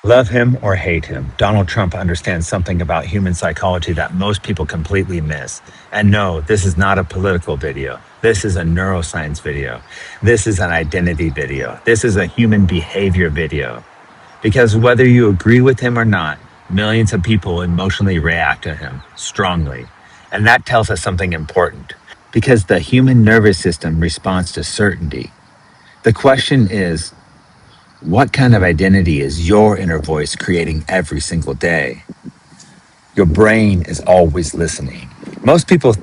Love him or hate him, Donald Trump understands something about human psychology that most people completely miss. And no, this is not a political video. This is a neuroscience video. This is an identity video. This is a human behavior video. Because whether you agree with him or not, millions of people emotionally react to him strongly. And that tells us something important. Because the human nervous system responds to certainty. The question is, what kind of identity is your inner voice creating every single day? Your brain is always listening. Most people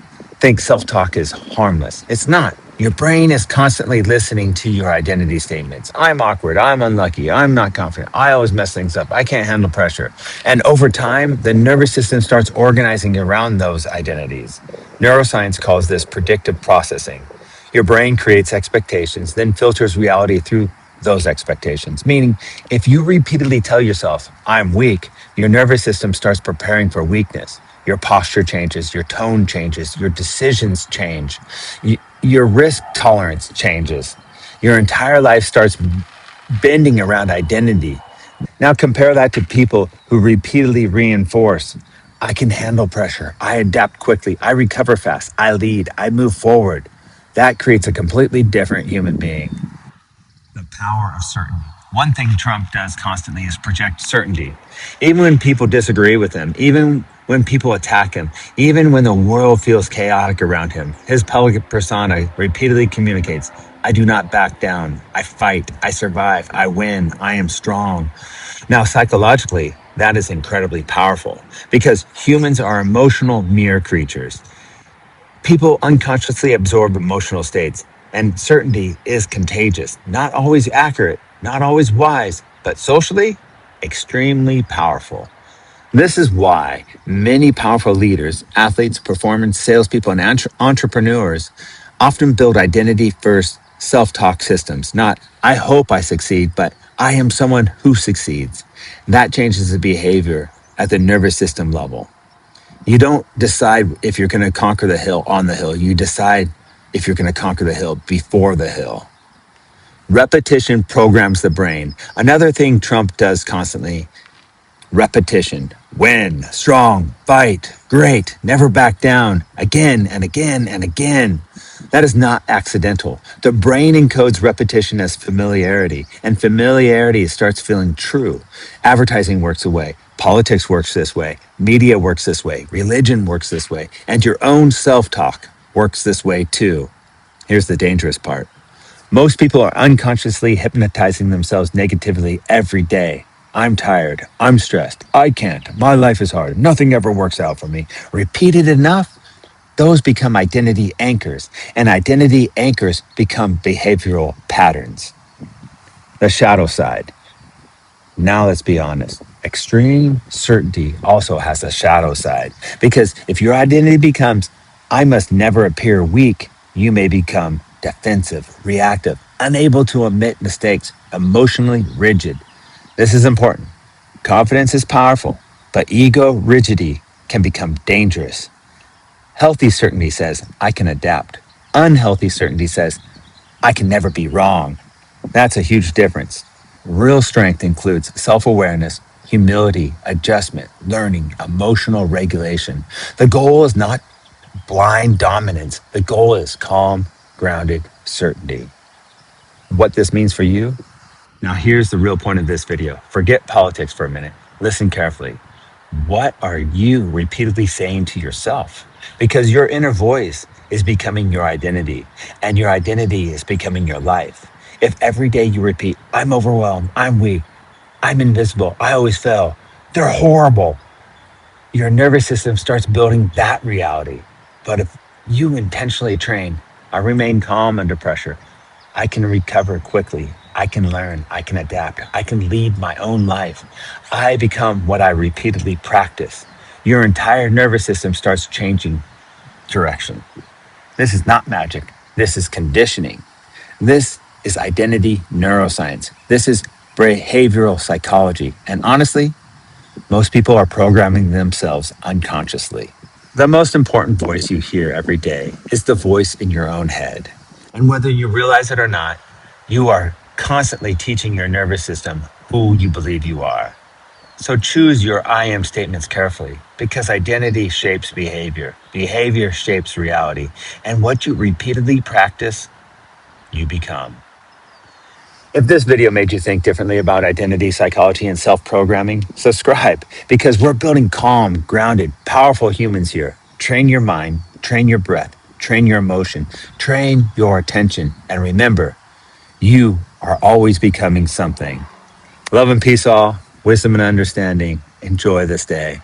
think self-talk is harmless. It's not. Your brain is constantly listening to your identity statements. I'm awkward. I'm unlucky. I'm not confident. I always mess things up. I can't handle pressure. And over time, the nervous system starts organizing around those identities. Neuroscience calls this predictive processing. Your brain creates expectations, then filters reality through those expectations. Meaning, if you repeatedly tell yourself, I'm weak, your nervous system starts preparing for weakness. Your posture changes, your tone changes, your decisions change, your risk tolerance changes. Your entire life starts bending around identity. Now compare that to people who repeatedly reinforce, I can handle pressure, I adapt quickly, I recover fast, I lead, I move forward. That creates a completely different human being. The power of certainty. One thing Trump does constantly is project certainty. Even when people disagree with him, even when people attack him, even when the world feels chaotic around him, his public persona repeatedly communicates, I do not back down. I fight. I survive. I win. I am strong. Now, psychologically, that is incredibly powerful because humans are emotional mirror creatures. People unconsciously absorb emotional states, and certainty is contagious, not always accurate, not always wise, but socially, extremely powerful. This is why many powerful leaders, athletes, performers, salespeople, and entrepreneurs often build identity first self talk systems. Not, I hope I succeed, but I am someone who succeeds. That changes the behavior at the nervous system level. You don't decide if you're going to conquer the hill on the hill. You decide if you're going to conquer the hill before the hill. Repetition programs the brain. Another thing Trump does constantly, repetition. Win, strong, fight, great, never back down, again and again and again. That is not accidental. The brain encodes repetition as familiarity, and familiarity starts feeling true. Advertising works away. Politics works this way. Media works this way. Religion works this way. And your own self-talk works this way too. Here's the dangerous part. Most people are unconsciously hypnotizing themselves negatively every day. I'm tired. I'm stressed. I can't. My life is hard. Nothing ever works out for me. Repeated enough, those become identity anchors, and identity anchors become behavioral patterns. The shadow side. Now let's be honest. Extreme certainty also has a shadow side, because if your identity becomes, I must never appear weak, you may become defensive, reactive, unable to admit mistakes, emotionally rigid. This is important. Confidence is powerful, but ego rigidity can become dangerous. Healthy certainty says, I can adapt. Unhealthy certainty says, I can never be wrong. That's a huge difference. Real strength includes self-awareness, humility, adjustment, learning, emotional regulation. The goal is not blind dominance. The goal is calm, grounded certainty. What this means for you? Now here's the real point of this video. Forget politics for a minute. Listen carefully. What are you repeatedly saying to yourself? Because your inner voice is becoming your identity, and your identity is becoming your life. If every day you repeat, I'm overwhelmed, I'm weak, I'm invisible, I always fail, they're horrible, your nervous system starts building that reality. But if you intentionally train, I remain calm under pressure, I can recover quickly, I can learn, I can adapt, I can lead my own life, I become what I repeatedly practice, your entire nervous system starts changing direction. This is not magic. This is conditioning. This is identity neuroscience. This is behavioral psychology. And honestly, most people are programming themselves unconsciously. The most important voice you hear every day is the voice in your own head. And whether you realize it or not, you are constantly teaching your nervous system who you believe you are. So choose your I am statements carefully because identity shapes behavior. Behavior shapes reality. And what you repeatedly practice, you become. If this video made you think differently about identity, psychology, and self programming, subscribe because we're building calm, grounded, powerful humans here. Train your mind, train your breath, train your emotion, train your attention. And remember, you are always becoming something. Love and peace all, wisdom and understanding. Enjoy this day.